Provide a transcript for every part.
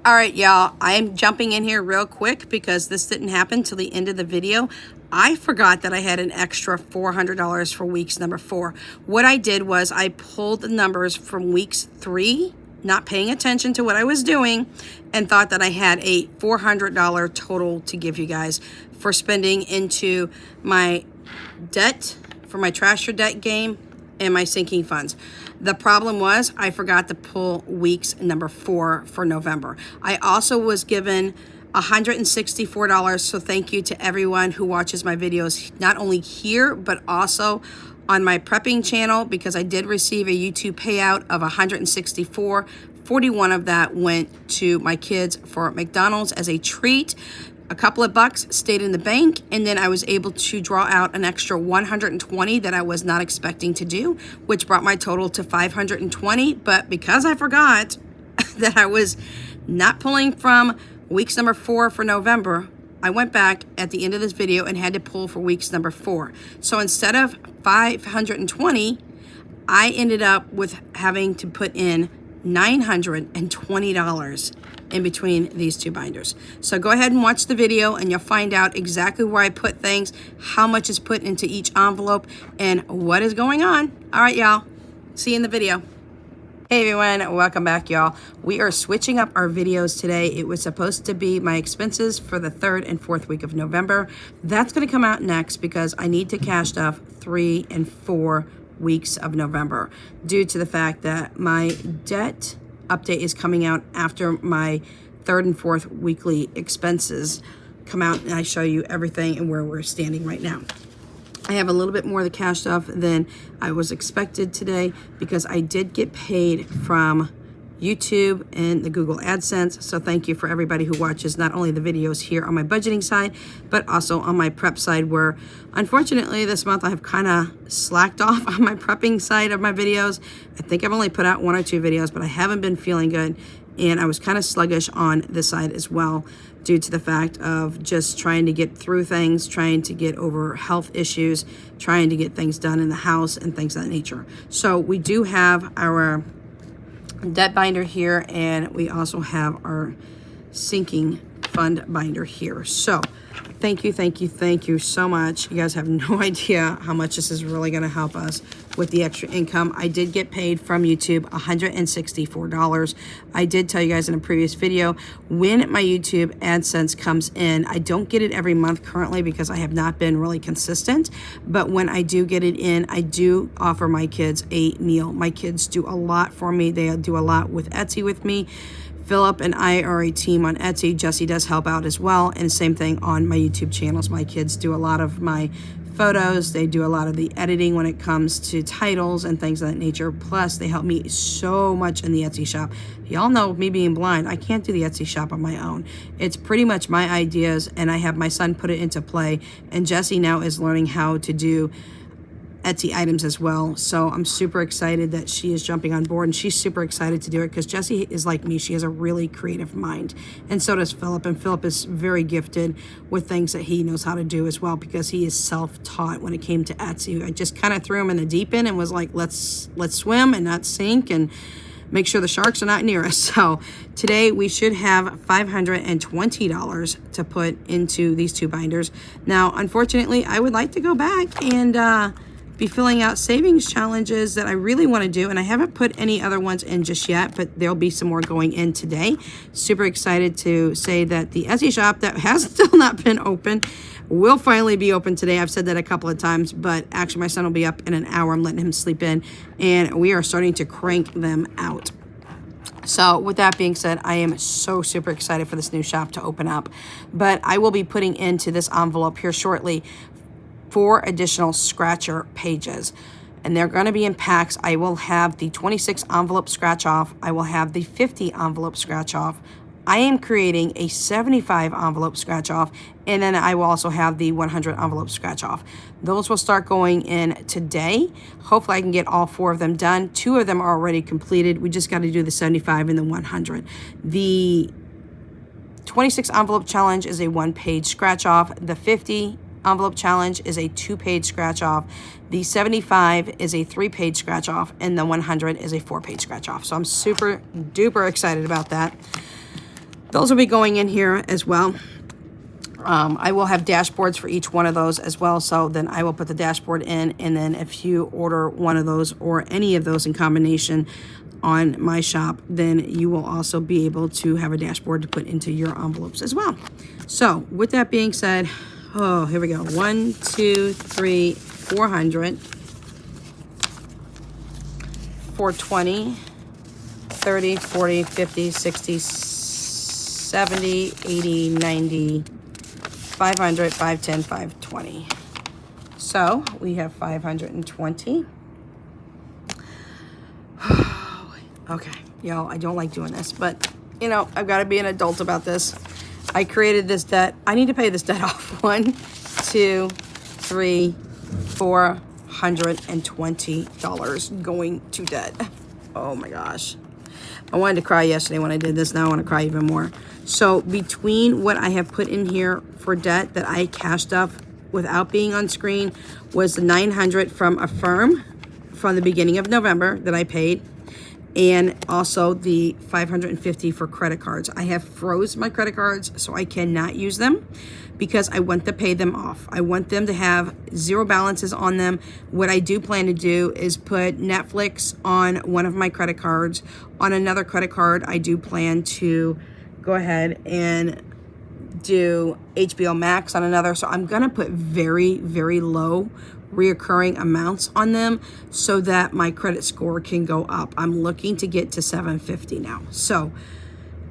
All right, y'all, I am jumping in here real quick because this didn't happen till the end of the video. I forgot that I had an extra $400 for weeks number 4. What I did was I pulled the numbers from weeks 3, not paying attention to what I was doing, and thought that I had a $400 total to give you guys for spending into my debt, for my trash your debt game, and my sinking funds. The problem was I forgot to pull weeks number 4 for November. I also was given $164, so thank you to everyone who watches my videos, not only here, but also on my prepping channel, because I did receive a YouTube payout of $164. 41 of that went to my kids for McDonald's as a treat. A couple of bucks stayed in the bank, and then I was able to draw out an extra 120 that I was not expecting to do, which brought my total to 520. But because I forgot that I was not pulling from weeks number 4 for November, I went back at the end of this video and had to pull for weeks number 4. So instead of 520, I ended up with having to put in $920 in between these two binders. So go ahead and watch the video and you'll find out exactly where I put things, how much is put into each envelope, and what is going on. All right, y'all. See you in the video. Hey everyone, welcome back, y'all. We are switching up our videos today. It was supposed to be my expenses for the 3rd and 4th week of November. That's going to come out next because I need to cash stuff 3 and 4 weeks of November due to the fact that my debt update is coming out after my 3rd and 4th weekly expenses come out, and I show you everything and where we're standing right now. I have a little bit more of the cash stuff than I was expected today because I did get paid from YouTube and the Google AdSense. So thank you for everybody who watches not only the videos here on my budgeting side, but also on my prep side, where unfortunately this month I have kind of slacked off on my prepping side of my videos. I think I've only put out 1 or 2 videos, but I haven't been feeling good. And I was kind of sluggish on this side as well, due to the fact of just trying to get through things, trying to get over health issues, trying to get things done in the house and things of that nature. So we do have our debt binder here, and we also have our sinking fund binder here. So thank you so much. You guys have no idea how much this is really going to help us with the extra income. I did get paid from YouTube $164. I did tell you guys in a previous video, when my YouTube AdSense comes in, I don't get it every month currently because I have not been really consistent, but when I do get it in, I do offer my kids a meal. My kids do a lot for me. They do a lot with Etsy with me. Philip and I are a team on Etsy. Jesse does help out as well, and same thing on my YouTube channels. My kids do a lot of my photos. They do a lot of the editing when it comes to titles and things of that nature. Plus, they help me so much in the Etsy shop. Y'all know me being blind, I can't do the Etsy shop on my own. It's pretty much my ideas, and I have my son put it into play, and Jesse now is learning how to do Etsy items as well. So I'm super excited that she is jumping on board, and she's super excited to do it because Jessie is like me. She has a really creative mind, and so does Philip. And Philip is very gifted with things that he knows how to do as well because he is self-taught when it came to Etsy. I just kind of threw him in the deep end and was like, let's swim and not sink and make sure the sharks are not near us. So today we should have $520 to put into these 2 binders. Now, unfortunately, I would like to go back and be filling out savings challenges that I really want to do, and I haven't put any other ones in just yet, but there'll be some more going in today. Super excited to say that the Etsy shop that has still not been open will finally be open today. I've said that a couple of times, but actually my son will be up in an hour. I'm letting him sleep in, and we are starting to crank them out. So with that being said, I am so super excited for this new shop to open up, but I will be putting into this envelope here shortly 4 additional scratcher pages, and they're going to be in packs. I will have the 26 envelope scratch off. I will have the 50 envelope scratch off. I am creating a 75 envelope scratch off, and then I will also have the 100 envelope scratch off. Those will start going in today. Hopefully I can get all 4 of them done. 2 of them are already completed. We just got to do the 75 and the 100. The 26 envelope challenge is a 1-page scratch off. The 50 envelope challenge is a 2-page scratch off. The 75 is a 3-page scratch off, and the 100 is a 4-page scratch off. So I'm super duper excited about that. Those will be going in here as well. I will have dashboards for each one of those as well, so then I will put the dashboard in, and then if you order one of those or any of those in combination on my shop, then you will also be able to have a dashboard to put into your envelopes as well. So with that being said, oh, here we go. 1, 2, 3, 400, 420, 30, 40, 50, 60, 70, 80, 90, 500, 510, 520. So we have 520. Okay, y'all, I don't like doing this, but you know, I've got to be an adult about this. I created this debt. I need to pay this debt off. 1, 2, 3, $420 going to debt. Oh my gosh. I wanted to cry yesterday when I did this. Now I want to cry even more. So between what I have put in here for debt that I cashed up without being on screen was the $900 from Affirm from the beginning of November that I paid, and also the $550 for credit cards. I have froze my credit cards, so I cannot use them because I want to pay them off. I want them to have zero balances on them. What I do plan to do is put Netflix on one of my credit cards. On another credit card, I do plan to go ahead and do HBO Max on another. So I'm gonna put very, very low reoccurring amounts on them so that my credit score can go up. I'm looking to get to 750 now. So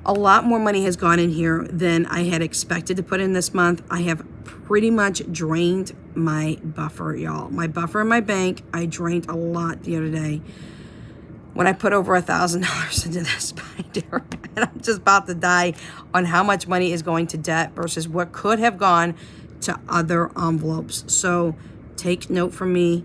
a lot more money has gone in here than I had expected to put in this month. I have pretty much drained my buffer, y'all. My buffer in my bank, I drained a lot the other day when I put over $1,000 into this binder. And I'm just about to die on how much money is going to debt versus what could have gone to other envelopes. So take note from me.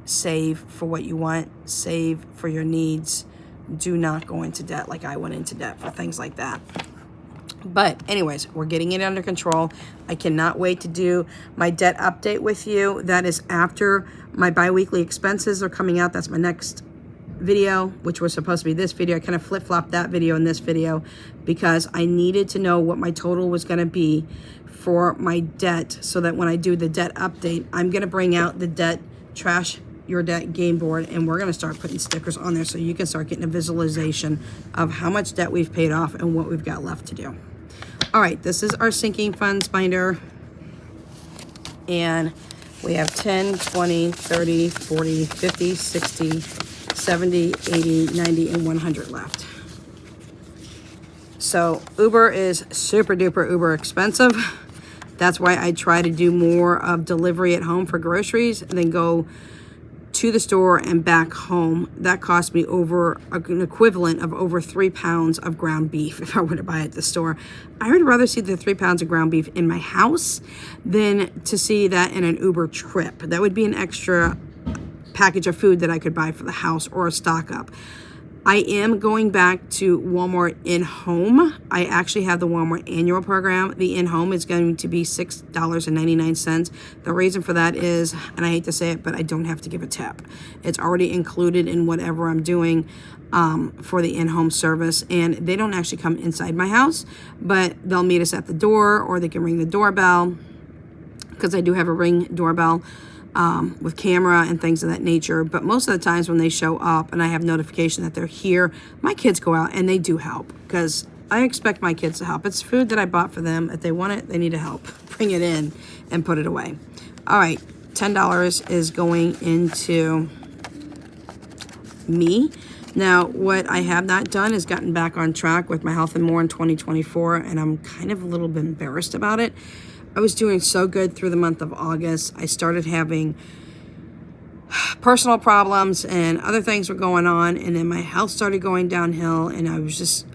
Save for what you want. Save for your needs. Do not go into debt like I went into debt for things like that. But anyways, we're getting it under control. I cannot wait to do my debt update with you. That is after my bi-weekly expenses are coming out. That's my next video, which was supposed to be this video. I kind of flip-flopped that video and this video because I needed to know what my total was going to be for my debt, so that when I do the debt update, I'm going to bring out the debt trash your debt game board, and we're going to start putting stickers on there so you can start getting a visualization of how much debt we've paid off and what we've got left to do. All right, this is our sinking funds binder, and we have 10, 20, 30, 40, 50, 60, 70, 80, 90, and 100 left. So Uber is super duper uber expensive. That's why I try to do more of delivery at home for groceries and then go to the store and back home. That cost me over an equivalent of over 3 pounds of ground beef if I were to buy it at the store. I would rather see the 3 pounds of ground beef in my house than to see that in an Uber trip. That would be an extra package of food that I could buy for the house or a stock up. I am going back to Walmart in-home. I actually have the Walmart annual program. The in-home is going to be $6.99. The reason for that is, and I hate to say it, but I don't have to give a tip. It's already included in whatever I'm doing for the in-home service, and they don't actually come inside my house, but they'll meet us at the door, or they can ring the doorbell, because I do have a Ring doorbell. With camera and things of that nature. But most of the times when they show up and I have notification that they're here, my kids go out and they do help, because I expect my kids to help. It's food that I bought for them. If they want it, they need to help. Bring it in and put it away. All right, $10 is going into me. Now, what I have not done is gotten back on track with my Health and More in 2024, and I'm kind of a little bit embarrassed about it. I was doing so good through the month of August. I started having personal problems and other things were going on, and then my health started going downhill, and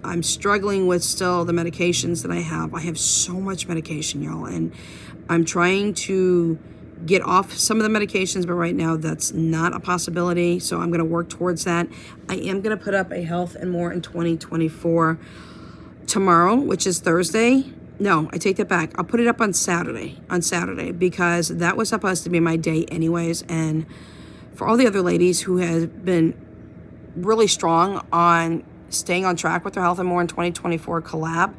I'm struggling with still the medications that I have. I have so much medication, y'all, and I'm trying to get off some of the medications, but right now that's not a possibility, so I'm going to work towards that. I am going to put up a Health and More in 2024 tomorrow, which is Thursday. No, I take that back. I'll put it up on Saturday, because that was supposed to be my day anyways. And for all the other ladies who have been really strong on staying on track with their Health and More in 2024 collab.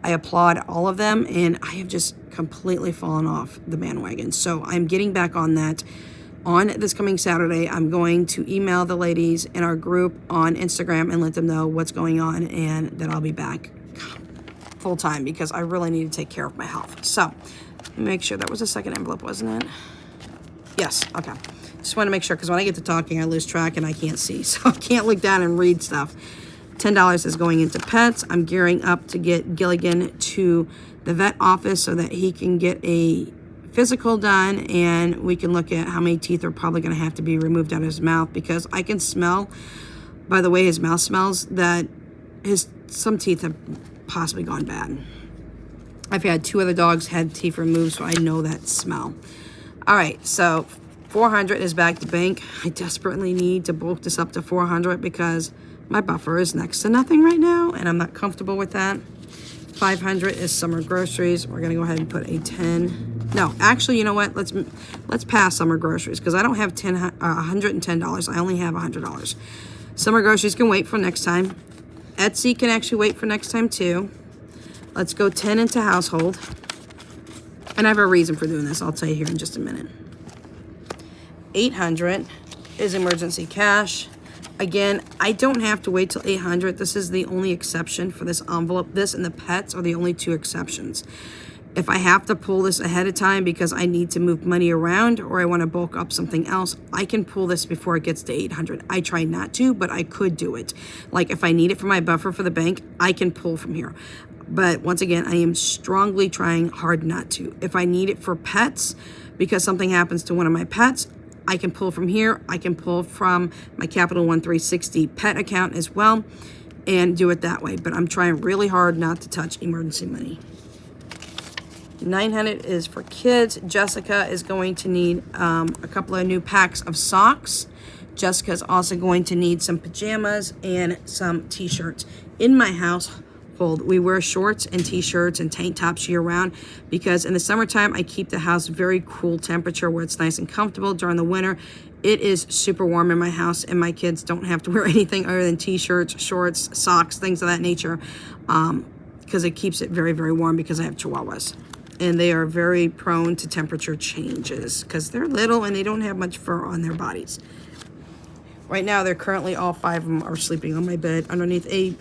I applaud all of them, and I have just completely fallen off the bandwagon. So I'm getting back on that. On this coming Saturday, I'm going to email the ladies in our group on Instagram and let them know what's going on and that I'll be back full time because I really need to take care of my health. So make sure that was the second envelope, wasn't it? Yes, okay. Just want to make sure because when I get to talking, I lose track and I can't see. So I can't look down and read stuff. $10 is going into pets. I'm gearing up to get Gilligan to the vet office so that he can get a physical done and we can look at how many teeth are probably going to have to be removed out of his mouth because I can smell by the way his mouth smells that some teeth have possibly gone bad. I've had 2 other dogs had teeth removed, so I know that smell. All right, so 400 is back to bank. I desperately need to bulk this up to 400 because my buffer is next to nothing right now, and I'm not comfortable with that. 500 is summer groceries. We're gonna go ahead and put a 10. No, actually, you know what? Let's pass summer groceries because I don't have $110. I only have $100. Summer groceries can wait for next time. Etsy can actually wait for next time too. Let's go 10 into household. And I have a reason for doing this. I'll tell you here in just a minute. 800 is emergency cash. Again, I don't have to wait till 800. This is the only exception for this envelope. This and the pets are the only 2 exceptions. If I have to pull this ahead of time because I need to move money around or I want to bulk up something else, I can pull this before it gets to 800. I try not to, but I could do it. Like if I need it for my buffer for the bank, I can pull from here. But once again, I am strongly trying hard not to. If I need it for pets because something happens to one of my pets, I can pull from here. I can pull from my Capital One 360 pet account as well and do it that way. But I'm trying really hard not to touch emergency money. 900 is for kids. Jessica is going to need a couple of new packs of socks. Jessica's also going to need some pajamas and some t-shirts. In my household, we wear shorts and t-shirts and tank tops year round because in the summertime, I keep the house very cool temperature where it's nice and comfortable. During the winter, it is super warm in my house and my kids don't have to wear anything other than t-shirts, shorts, socks, things of that nature because it keeps it very, very warm because I have Chihuahuas. And they are very prone to temperature changes because they're little and they don't have much fur on their bodies. Right now, they're currently all 5 of them are sleeping on my bed underneath a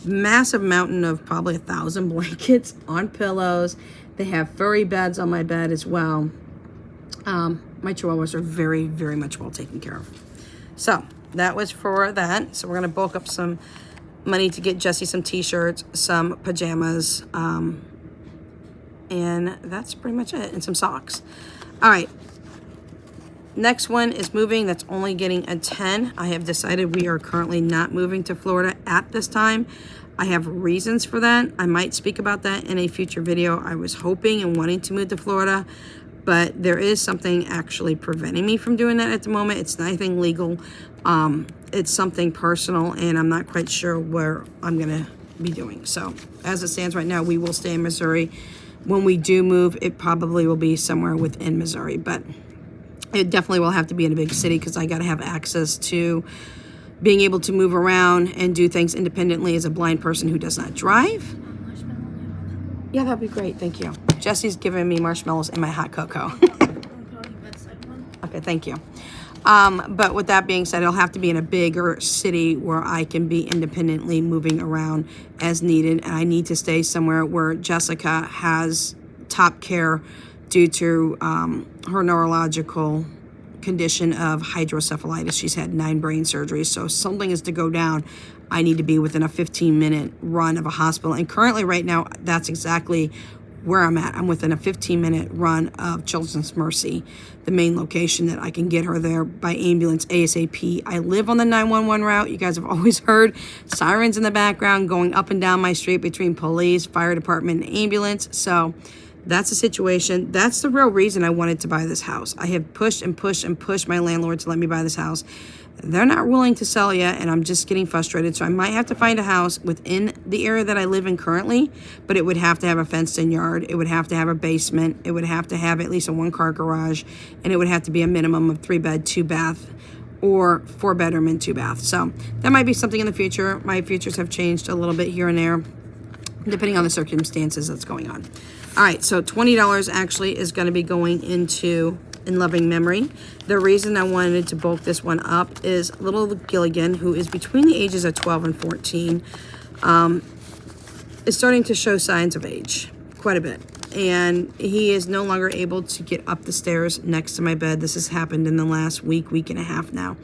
massive mountain of probably 1,000 blankets on pillows. They have furry beds on my bed as well. My Chihuahuas are very, very much well taken care of. So that was for that. So we're going to bulk up some money to get Jessie some t-shirts, some pajamas, and that's pretty much it, and some socks. All right. Next one is moving. That's only getting a 10. I have decided we are currently not moving to Florida at this time. I have reasons for that. I might speak about that in a future video. I was hoping and wanting to move to Florida, but there is something actually preventing me from doing that at the moment. It's nothing legal. It's something personal, and I'm not quite sure where I'm going to be doing. So as it stands right now, we will stay in Missouri. When we do move, it probably will be somewhere within Missouri, but it definitely will have to be in a big city because I got to have access to being able to move around and do things independently as a blind person who does not drive. Yeah, that'd be great. Thank you. Jesse's giving me marshmallows in my hot cocoa. Okay, thank you. But with that being said, it'll have to be in a bigger city where I can be independently moving around as needed. And I need to stay somewhere where Jessica has top care due to her neurological condition of hydrocephalitis. She's had 9 brain surgeries. So if something is to go down, I need to be within a 15-minute run of a hospital. And currently right now, that's exactly where I'm at. I'm within a 15-minute run of Children's Mercy, the main location that I can get her there by ambulance ASAP. I live on the 911 route. You guys have always heard sirens in the background going up and down my street between police, fire department, and ambulance. So that's the situation. That's the real reason I wanted to buy this house. I have pushed and pushed and pushed my landlord to let me buy this house. They're not willing to sell yet, and I'm just getting frustrated. So I might have to find a house within the area that I live in currently, but it would have to have a fenced-in yard. It would have to have a basement. It would have to have at least a 1-car garage, and it would have to be a minimum of 3-bed, 2-bath, or 4-bedroom and 2-bath. So that might be something in the future. My futures have changed a little bit here and there, depending on the circumstances that's going on. All right, so $20 actually is going to be going into In Loving Memory. The reason I wanted to bulk this one up is little Gilligan, who is between the ages of 12 and 14, is starting to show signs of age quite a bit. And he is no longer able to get up the stairs next to my bed. This has happened in the last week and a half now.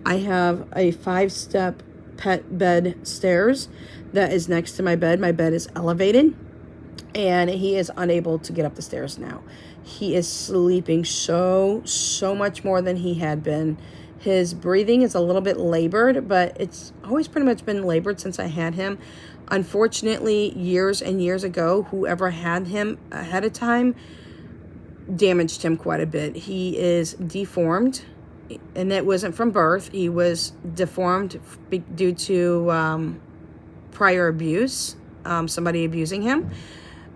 I have a 5-step pet bed stairs that is next to my bed. My bed is elevated, and he is unable to get up the stairs now. He is sleeping so much more than he had been. His breathing is a little bit labored, but it's always pretty much been labored since I had him. Unfortunately, years and years ago, whoever had him ahead of time damaged him quite a bit. He is deformed, and that wasn't from birth. He was deformed due to prior abuse, somebody abusing him.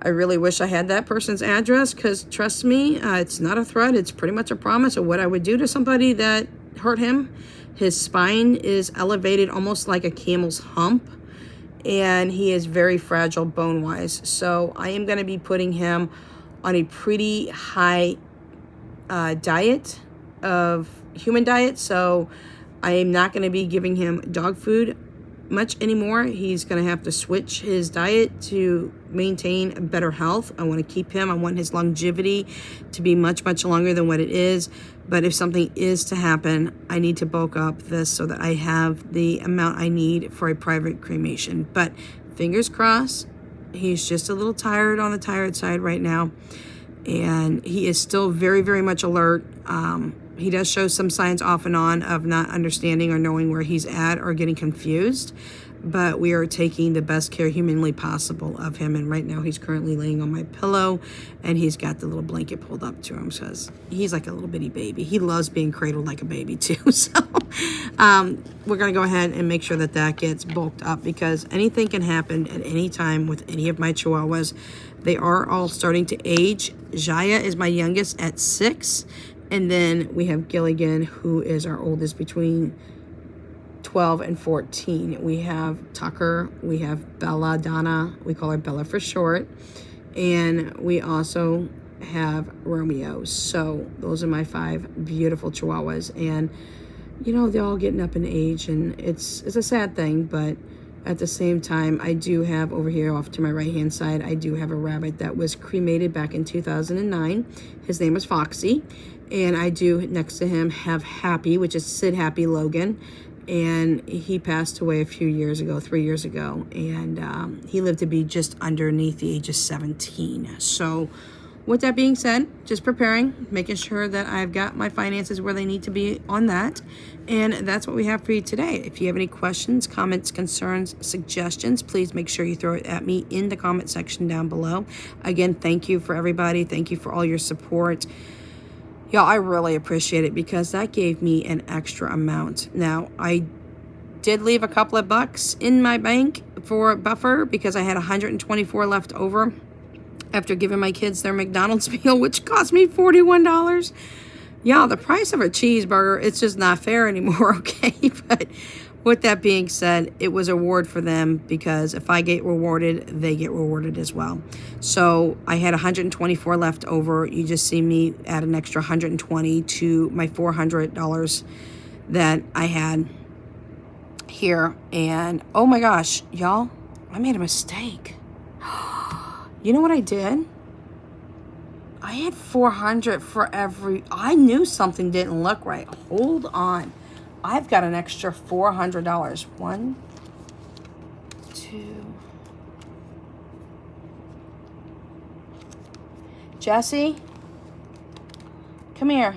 I really wish I had that person's address, because trust me, it's not a threat. It's pretty much a promise of what I would do to somebody that hurt him. His spine is elevated almost like a camel's hump, and he is very fragile bone-wise. So I am going to be putting him on a pretty high diet of human diet. So I am not going to be giving him dog food much anymore. He's going to have to switch his diet to maintain better health. I want to keep him. I want his longevity to be much longer than what it is. But if something is to happen, I need to bulk up this so that I have the amount I need for a private cremation. But fingers crossed, he's just a little tired on the tired side right now. And he is still very much alert. He does show some signs off and on of not understanding or knowing where he's at or getting confused. But we are taking the best care humanly possible of him. And right now he's currently laying on my pillow, and he's got the little blanket pulled up to him because he's like a little bitty baby. He loves being cradled like a baby too. So we're going to go ahead and make sure that that gets bulked up, because anything can happen at any time with any of my Chihuahuas. They are all starting to age. Jaya is my youngest at 6. And then we have Gilligan, who is our oldest, between 12 and 14. We have Tucker, we have Bella Donna, we call her Bella for short, and we also have Romeo. So those are my 5 beautiful Chihuahuas, and you know, they're all getting up in age, and it's a sad thing. But at the same time, I do have over here off to my right hand side, I do have a rabbit that was cremated back in 2009. His name was Foxy. And I do, next to him, have Happy, which is Sid Happy Logan. And he passed away a few years ago, 3 years ago. And he lived to be just underneath the age of 17. So with that being said, just preparing, making sure that I've got my finances where they need to be on that. And that's what we have for you today. If you have any questions, comments, concerns, suggestions, please make sure you throw it at me in the comment section down below. Again, thank you for everybody. Thank you for all your support. Y'all, I really appreciate it, because that gave me an extra amount. Now, I did leave a couple of bucks in my bank for a buffer, because I had 124 left over after giving my kids their McDonald's meal, which cost me $41. Y'all, the price of a cheeseburger, it's just not fair anymore, okay? But with that being said, it was a reward for them, because if I get rewarded, they get rewarded as well. So I had 124 left over. You just see me add an extra 120 to my $400 that I had here. And oh my gosh, y'all, I made a mistake. You know what I did? I had 400 for every... I knew something didn't look right. Hold on. I've got an extra $400. 1, 2... Jesse? Come here.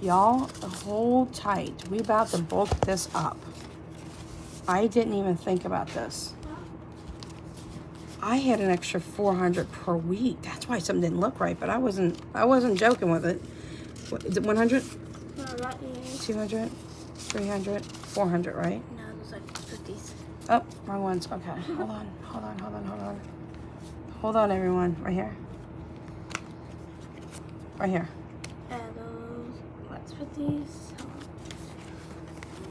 Y'all, hold tight. We about to bulk this up. I didn't even think about this. I had an extra 400 per week. That's why something didn't look right, but I wasn't joking with it. What, is it 100? No, not yet. 200, 300, 400, right? No, it was like 50s. Oh, wrong ones. Okay, hold on. Hold on, everyone. Right here. Right here. And let's put these.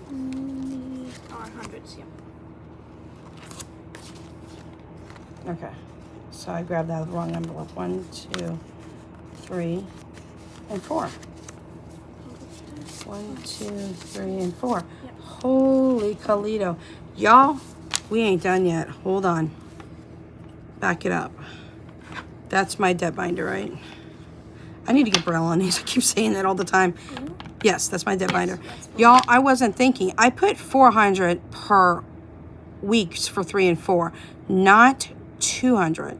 These are hundreds, yeah. Okay. So I grabbed out the wrong envelope. 1, 2, 3, and 4. 1, 2, 3, and 4. Yep. Holy Calito. Y'all, we ain't done yet. Hold on. Back it up. That's my debt binder, right? I need to get Braille on these. I keep saying that all the time. Mm-hmm. Yes, that's my debt binder. Y'all, I wasn't thinking. I put 400 per weeks for 3 and 4, not 200.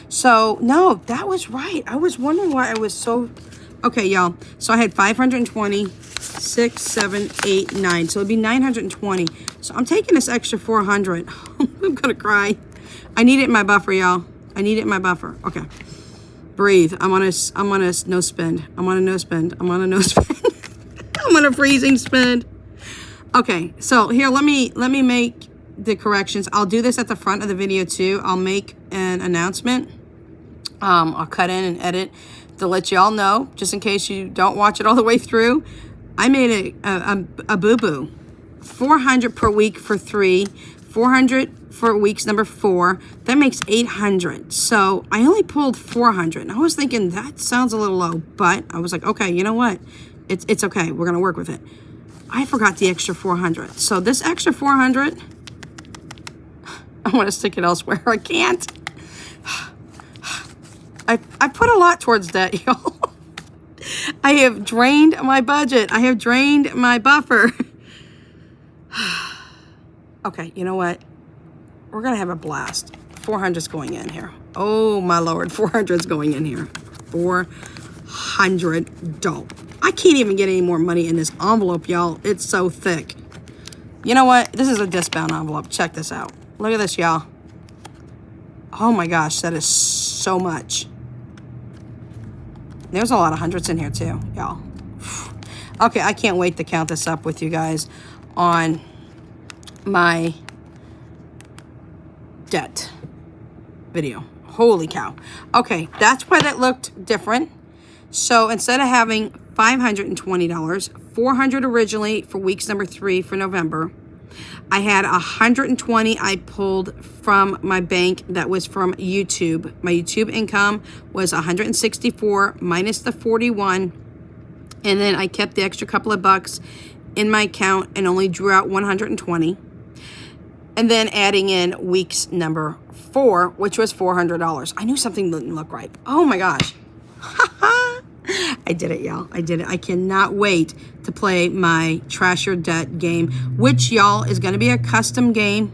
So, no, that was right. I was wondering why I was so... Okay, y'all. So, I had 520, 6, 7, 8, 9. So, it'd be 920. So, I'm taking this extra 400. I'm going to cry. I need it in my buffer, y'all. I need it in my buffer. Okay. Breathe. I'm on a no spend. I'm on a no spend. I'm on a no spend. I'm on a freezing spend. Okay, so here, let me make the corrections. I'll do this at the front of the video too. I'll make an announcement. I'll cut in and edit to let y'all know, just in case you don't watch it all the way through. I made a boo-boo. 400 per week for 3, 400 for weeks number 4. That makes 800. So I only pulled 400. And I was thinking that sounds a little low, but I was like, okay, you know what? It's okay. We're gonna work with it. I forgot the extra 400. So this extra 400, I want to stick it elsewhere. I can't. I put a lot towards debt, y'all. I have drained my budget. I have drained my buffer. Okay, you know what? We're going to have a blast. 400's going in here. Oh, my Lord. 400's going in here. $400. I can't even get any more money in this envelope, y'all. It's so thick. You know what? This is a discount envelope. Check this out. Look at this, y'all. Oh, my gosh. That is so much. There's a lot of hundreds in here, too, y'all. Okay, I can't wait to count this up with you guys on my debt video. Holy cow. Okay, that's why that looked different. So instead of having $520, 400 originally for weeks number 3 for November, I had 120 I pulled from my bank that was from YouTube. My YouTube income was 164 minus the 41, and then I kept the extra couple of bucks in my account and only drew out 120. And then adding in weeks number 4, which was $400. I knew something didn't look right. Oh my gosh. I did it, y'all. I did it. I cannot wait to play my Trash Your Debt game, which, y'all, is going to be a custom game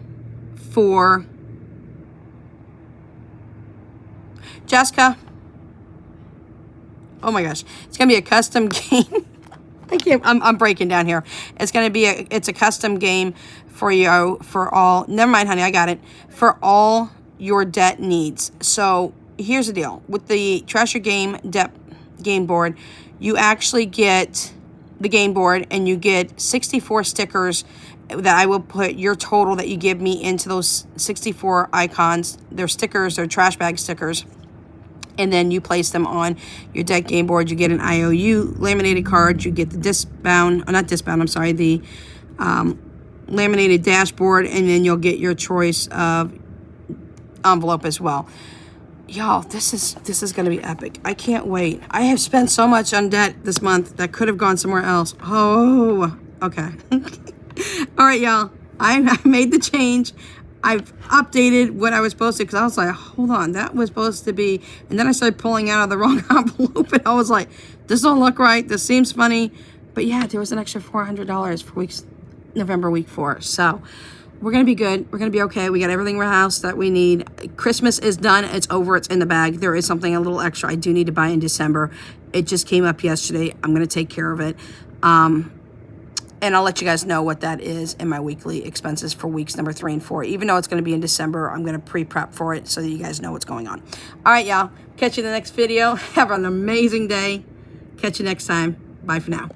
for Jessica. Oh my gosh. It's going to be a custom game. I'm breaking down here. It's going to be it's a custom game for you, for all, never mind, honey, I got it, for all your debt needs. So here's the deal. With the Trash Your Game debt game board, you actually get the game board and you get 64 stickers that I will put your total that you give me into those 64 icons. They're stickers, they're trash bag stickers. And then you place them on your debt game board. You get an IOU laminated card. You get the the laminated dashboard, and then you'll get your choice of envelope as well. Y'all, this is going to be epic. I can't wait. I have spent so much on debt this month that could have gone somewhere else. Oh, okay. All right, y'all. I made the change. I've updated what I was supposed to, because I was like, hold on, that was supposed to be, and then I started pulling out of the wrong envelope, and I was like, this don't look right, this seems funny, but yeah, there was an extra $400 for November week 4, so we're going to be good, we're going to be okay, we got everything in our house that we need. Christmas is done, it's over, it's in the bag. There is something a little extra I do need to buy in December. It just came up yesterday. I'm going to take care of it. And I'll let you guys know what that is in my weekly expenses for weeks number 3 and 4. Even though it's going to be in December, I'm going to pre-prep for it so that you guys know what's going on. All right, y'all. Catch you in the next video. Have an amazing day. Catch you next time. Bye for now.